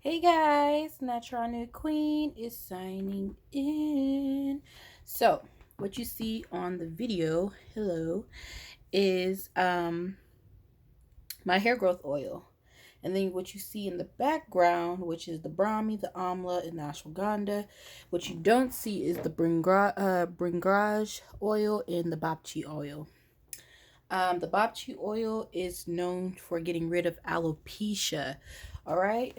Hey guys, Natural Queen is signing in. So, what you see on the video, hello, is my hair growth oil. And then what you see in the background, which is the Brahmi, the Amla, and the Ashwagandha. What you don't see is the Bhringaraj oil and the Babchi oil. The Babchi oil is known for getting rid of alopecia. All right,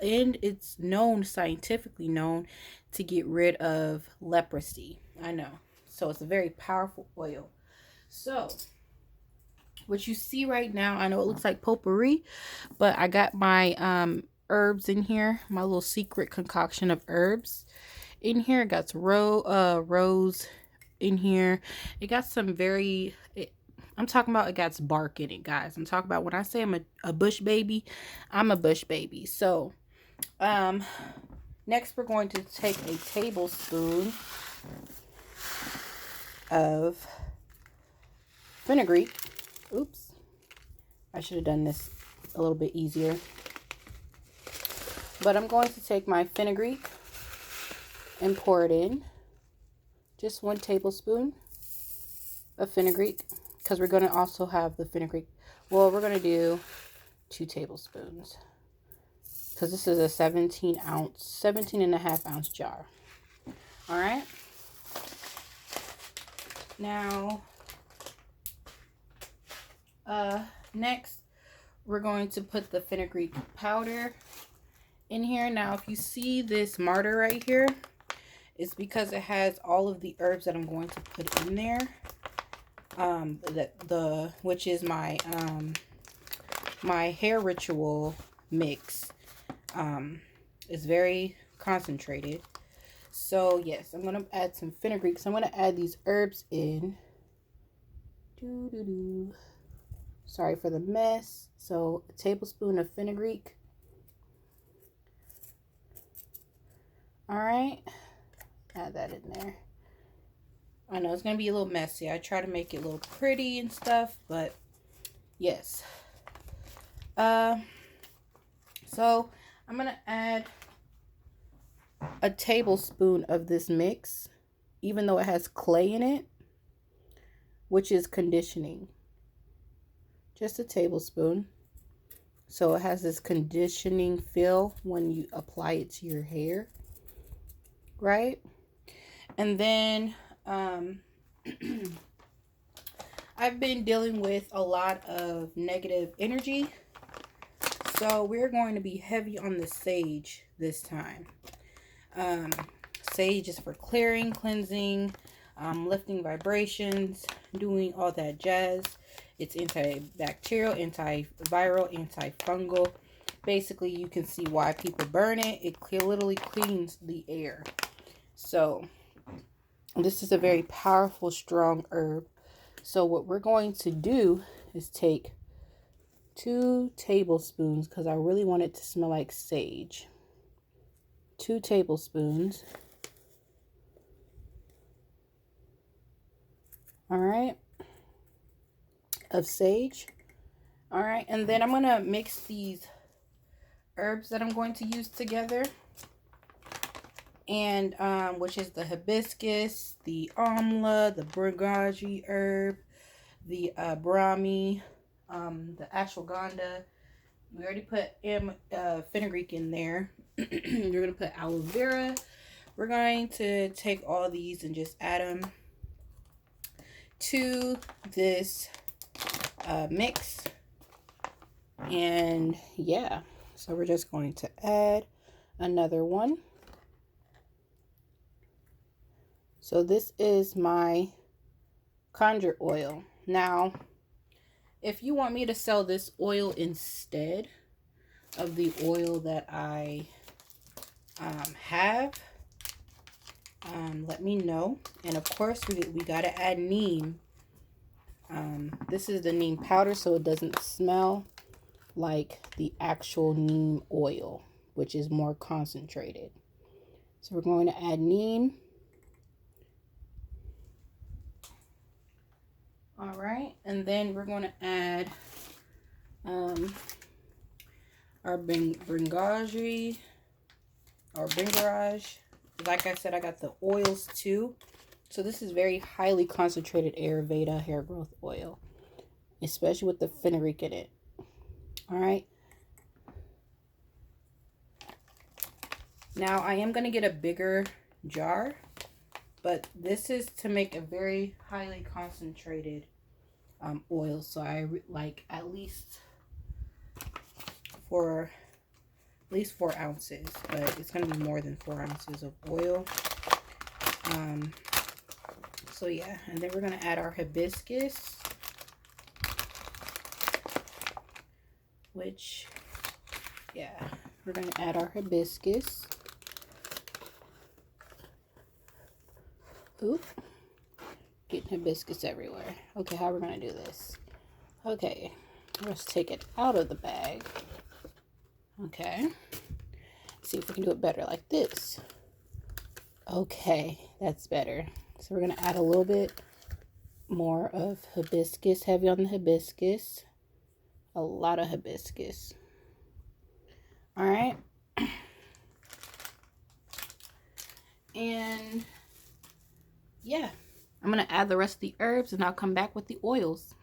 and it's known, scientifically known, to get rid of leprosy. I know, so it's a very powerful oil. So what you see right now, I know it looks like potpourri, but I got my herbs in here, my little secret concoction of herbs in here. It got rose in here. It got some I'm talking about, it got bark in it, guys. I'm talking about, when I say I'm a bush baby, I'm a bush baby. So next we're going to take a tablespoon of fenugreek. Oops, I should have done this a little bit easier. But I'm going to take my fenugreek and pour it in. Just 1 tablespoon of fenugreek, because we're going to also have the fenugreek. Well, we're going to do 2 tablespoons, because this is a 17 and a half ounce jar. All right. Now, next we're going to put the fenugreek powder in here. Now, if you see this martyr right here, it's because it has all of the herbs that I'm going to put in there. Which is my my hair ritual mix. It's very concentrated. So yes, I'm gonna add some fenugreek. So I'm gonna add these herbs in. Sorry for the mess. So a tablespoon of fenugreek. All right, add that in there. I know it's gonna be a little messy. I try to make it a little pretty and stuff, but yes. So I'm gonna add a tablespoon of this mix, even though it has clay in it, which is conditioning. Just a tablespoon. So it has this conditioning feel when you apply it to your hair, right? And then I've been dealing with a lot of negative energy, so we're going to be heavy on the sage this time. Sage is for clearing, cleansing, lifting vibrations, doing all that jazz. It's antibacterial, antiviral, antifungal. Basically, you can see why people burn it. It literally cleans the air. So this is a very powerful, strong herb. So what we're going to do is take 2 tablespoons, because I really want it to smell like sage. 2 tablespoons. All right, of sage. All right, and then I'm going to mix these herbs that I'm going to use together. And which is the hibiscus, the amla, the Bhringaraj herb, the Brahmi, the ashwagandha. We already put fenugreek in there. We're going to put aloe vera. We're going to take all these and just add them to this mix. And yeah, so we're just going to add another one. So this is my Conjure oil. Now, if you want me to sell this oil instead of the oil that I have, let me know. And of course, we got to add Neem. This is the Neem powder, so it doesn't smell like the actual Neem oil, which is more concentrated. So we're going to add Neem. All right, and then we're going to add our Bhringaraj or Bhringaraj. Like I said, I got the oils too. So this is very highly concentrated Ayurveda hair growth oil, especially with the fenugreek in it. All right. Now I am going to get a bigger jar, but this is to make a very highly concentrated oil. So I like at least 4 ounces, but it's going to be more than 4 ounces of oil. So yeah, and then we're going to add our hibiscus, which, yeah, we're going to add our hibiscus. Oop, getting hibiscus everywhere. Okay, how are we going to do this? Okay, let's take it out of the bag. Okay, see if we can do it better like this. Okay, that's better. So we're going to add a little bit more of hibiscus, heavy on the hibiscus. A lot of hibiscus. All right. And yeah, I'm going to add the rest of the herbs and I'll come back with the oils.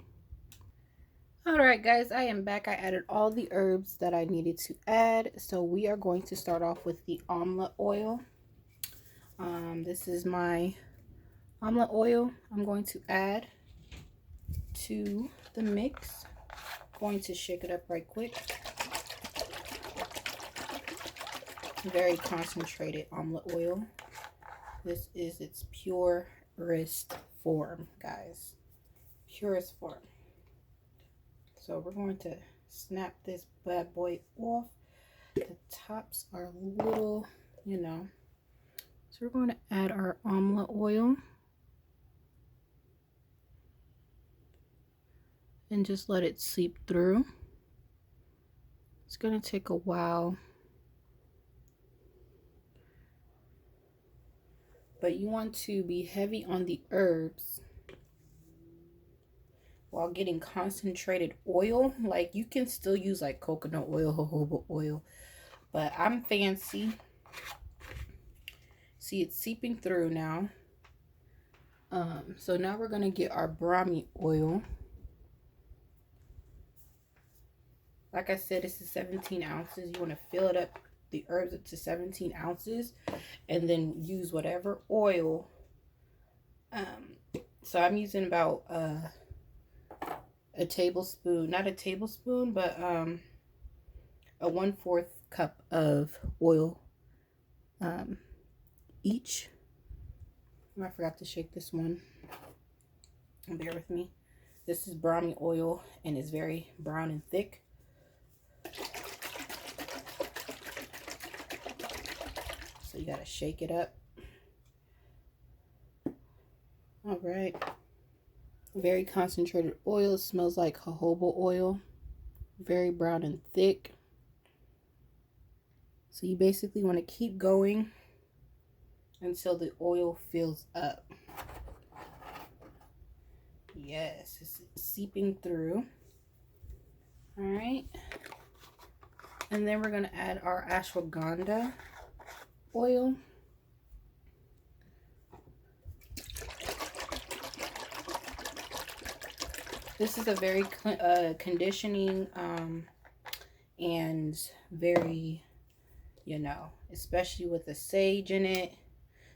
All right, guys, I am back. I added all the herbs that I needed to add. So we are going to start off with the Amla oil. This is my Amla oil I'm going to add to the mix. Going to shake it up right quick. Very concentrated Amla oil. This is its purest form, guys. Purest form. So we're going to snap this bad boy off. The tops are a little, you know. So we're going to add our Amla oil. And just let it seep through. It's going to take a while. But you want to be heavy on the herbs while getting concentrated oil. Like you can still use like coconut oil, jojoba oil, but I'm fancy. See, it's seeping through now. So now we're going to get our Brahmi oil. Like I said, this is 17 ounces. You want to fill it up, the herbs up to 17 ounces, and then use whatever oil. So I'm using about a tablespoon, not a tablespoon, but a 1/4 cup of oil each. Oh, I forgot to shake this one. Bear with me. This is Brahmi oil and it's very brown and thick. So you gotta shake it up. All right. Very concentrated oil. It smells like jojoba oil. Very brown and thick. So you basically want to keep going until the oil fills up. Yes, it's seeping through. All right. And then we're going to add our ashwagandha oil. This is a very conditioning and very, you know, especially with the sage in it.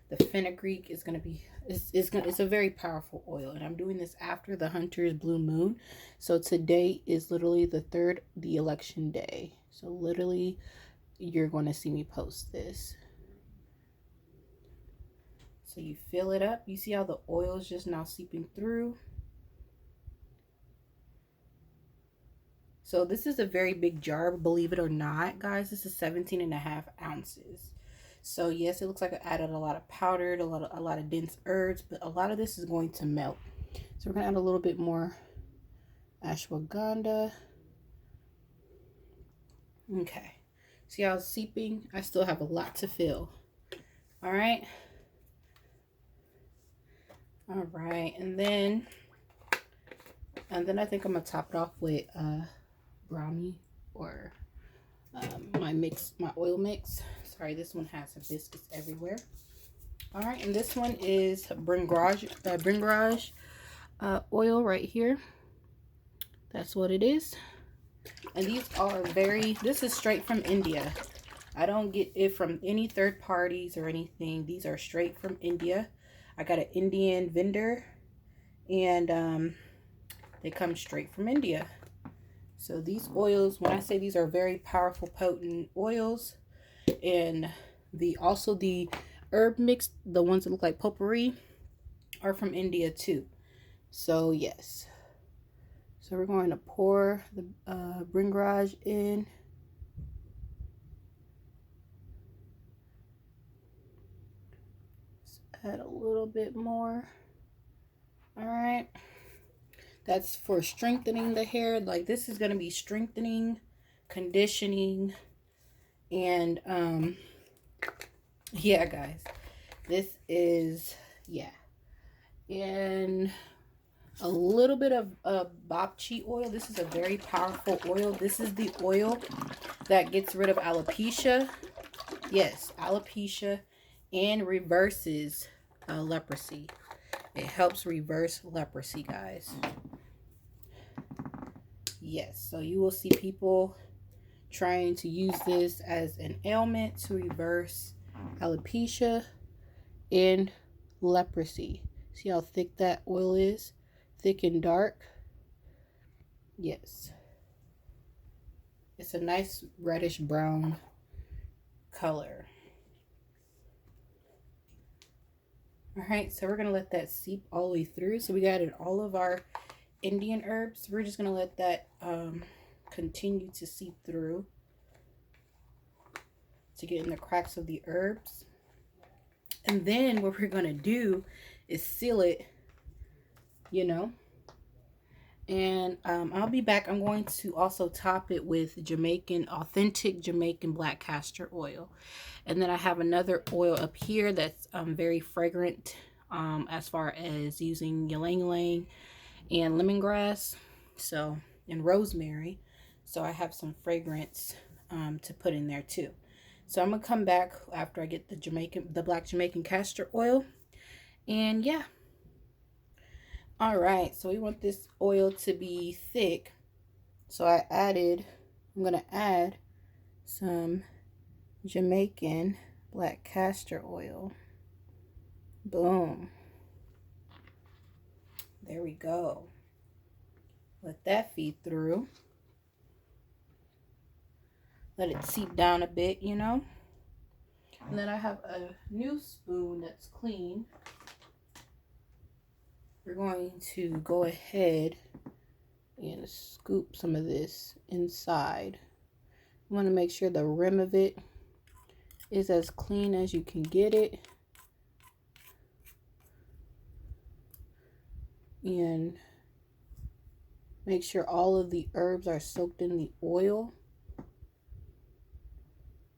The fenugreek is going to be, it's a very powerful oil. And I'm doing this after the Hunter's Blue Moon. So today is literally the election day. So literally you're going to see me post this. So you fill it up. You see how the oil is just now seeping through. So this is a very big jar, believe it or not, guys. This is 17.5 ounces. So yes, it looks like I added a lot of powdered, a lot of dense herbs, but a lot of this is going to melt. So we're gonna add a little bit more ashwagandha. Okay, see how it's seeping? I still have a lot to fill. All right. All right, and then I think I'm gonna top it off with Brahmi or my oil mix. Sorry, this one has hibiscus everywhere. All right, and this one is Bhringaraj oil right here. That's what it is. And these are this is straight from India. I don't get it from any third parties or anything. These are straight from India. I got an Indian vendor, and they come straight from India. So these oils, when I say these are very powerful, potent oils, and also the herb mix, the ones that look like potpourri, are from India too. So yes. So we're going to pour the Bhringaraj in. Just add a little bit more. All right. That's for strengthening the hair. Like, this is going to be strengthening, conditioning, and yeah, guys. This is, yeah. And a little bit of Babchi oil. This is a very powerful oil. This is the oil that gets rid of alopecia. Yes, alopecia, and reverses leprosy. It helps reverse leprosy, guys. Yes, so you will see people trying to use this as an ailment to reverse alopecia and leprosy. See how thick that oil is? Thick and dark. Yes. It's a nice reddish brown color. All right, so we're going to let that seep all the way through. So we added all of our Indian herbs. We're just going to let that continue to seep through to get in the cracks of the herbs. And then what we're going to do is seal it, you know. And I'll be back. I'm going to also top it with authentic Jamaican Black castor oil. And then I have another oil up here that's very fragrant as far as using ylang ylang and lemongrass, and rosemary. So I have some fragrance to put in there too. So I'm gonna come back after I get the black Jamaican castor oil. And yeah. All right, so we want this oil to be thick. So I'm gonna add some Jamaican Black castor oil. Boom. There we go. Let that feed through. Let it seep down a bit, you know. And then I have a new spoon that's clean. We're going to go ahead and scoop some of this inside. You want to make sure the rim of it is as clean as you can get it. And make sure all of the herbs are soaked in the oil.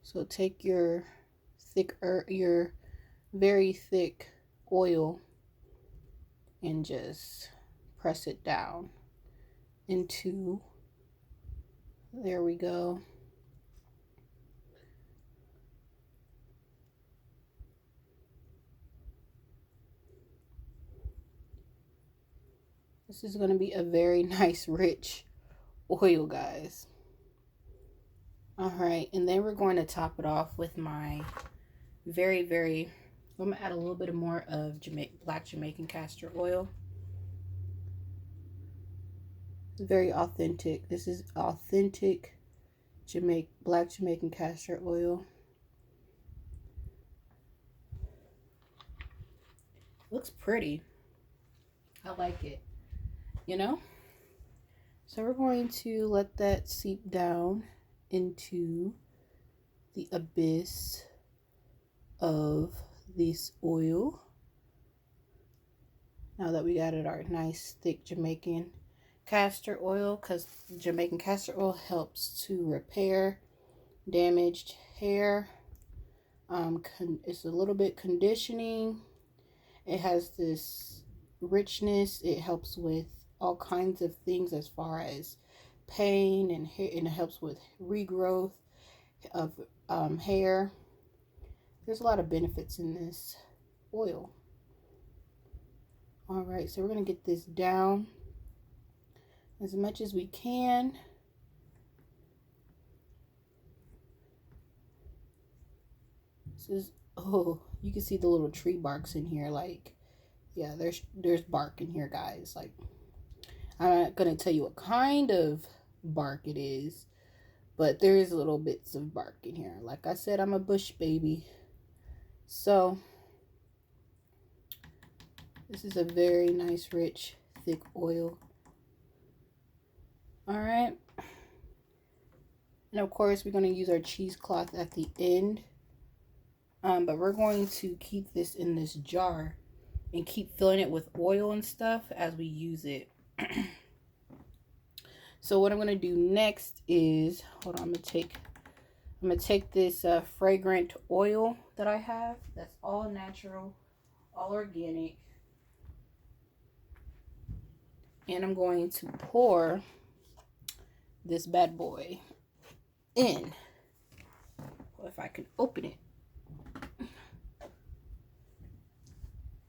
So take your very thick oil and just press it down into, there we go. This is going to be a very nice, rich oil, guys. All right, and then we're going to top it off with my I'm going to add a little bit more of black Jamaican castor oil. Very authentic. This is authentic black Jamaican castor oil. Looks pretty. I like it. You know? So we're going to let that seep down into the abyss of this oil. Now that we added our nice thick Jamaican castor oil, because Jamaican castor oil helps to repair damaged hair. It's a little bit conditioning. It has this richness. It helps with all kinds of things as far as pain and hair, and it helps with regrowth, of hair. There's a lot of benefits in this oil. All right, so we're going to get this down as much as we can. This is, oh, you can see the little tree barks in here. Like, yeah, there's bark in here, guys. Like, I'm not going to tell you what kind of bark it is, but there is little bits of bark in here. Like I said, I'm a bush baby. So, this is a very nice, rich, thick oil. All right. And of course, we're going to use our cheesecloth at the end. But we're going to keep this in this jar and keep filling it with oil and stuff as we use it. So what I'm going to do next is, hold on, I'm going to take this fragrant oil that I have. That's all natural, all organic. And I'm going to pour this bad boy in. Well, if I can open it.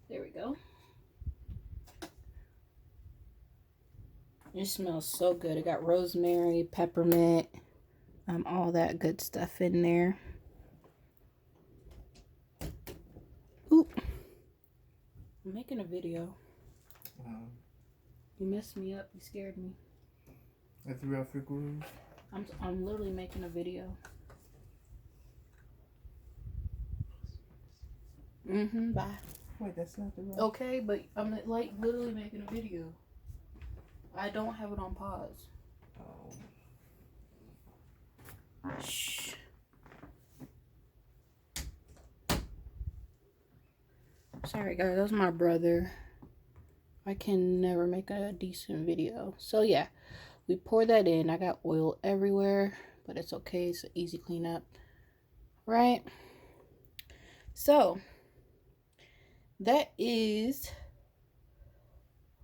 There we go. It smells so good. It got rosemary, peppermint, all that good stuff in there. Oop. I'm making a video. You messed me up. You scared me. I threw out your groove. I'm literally making a video. Bye. Wait, that's not the right. Okay, but I'm like literally making a video. I don't have it on pause. Oh. Shh. Sorry guys, that's my brother. I can never make a decent video. So yeah, we pour that in. I got oil everywhere, but it's okay. It's an easy cleanup, right? So that is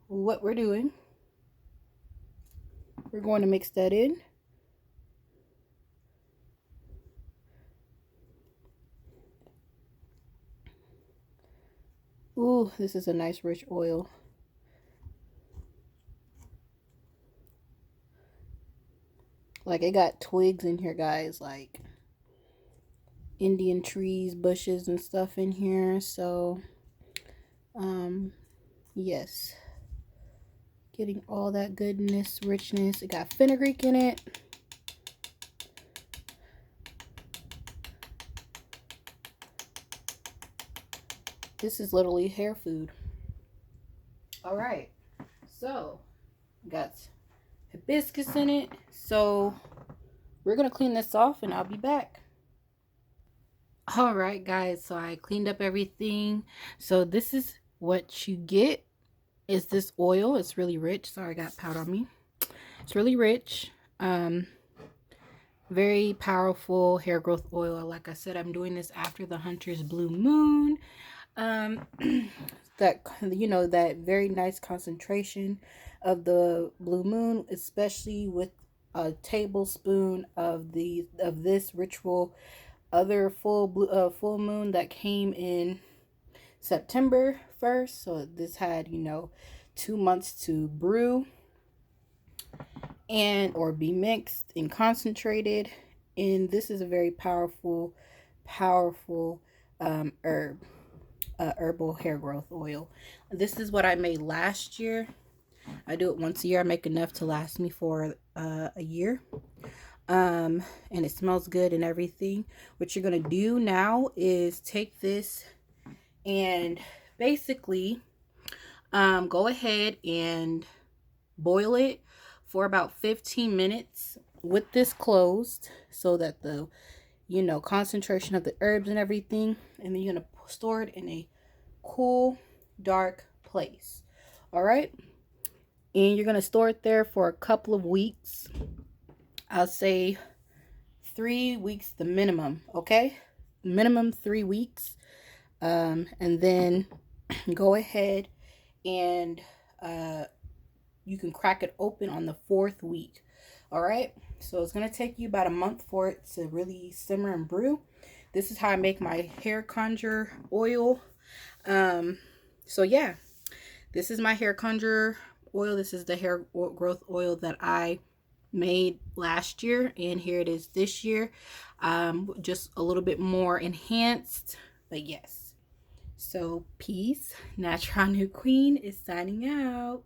what we're doing. We're going to mix that in. Ooh, this is a nice rich oil. Like, it got twigs in here, guys, like Indian trees, bushes, and stuff in here. So, yes. Getting all that goodness, richness. It got fenugreek in it. This is literally hair food. All right. So, got hibiscus in it. So, we're going to clean this off and I'll be back. All right, guys. So, I cleaned up everything. So, this is what you get. Is this oil. It's really rich. Sorry, I got powder on me. It's really rich. Very powerful hair growth oil. Like I said, I'm doing this after the Hunter's Blue Moon. That, you know, that very nice concentration of the blue moon, especially with a tablespoon of this ritual other full moon that came in September 1st. So this had, you know, 2 months to brew and or be mixed and concentrated. And this is a very powerful herb, herbal hair growth oil. This is what I made last year. I do it once a year. I make enough to last me for a year. And it smells good and everything. What you're gonna do now is take this and basically go ahead and boil it for about 15 minutes with this closed, so that the, you know, concentration of the herbs and everything, and then you're gonna store it in a cool, dark place. All right, and you're gonna store it there for a couple of weeks. I'll say 3 weeks the minimum. Okay, minimum 3 weeks. And then go ahead and you can crack it open on the 4th week. All right, So it's going to take you about a month for it to really simmer and brew. This is how I make my hair conjure oil. So yeah, this is my hair conjure oil. This is the hair growth oil that I made last year, and here it is this year. Just a little bit more enhanced, but yes. So peace. Natural New Queen is signing out.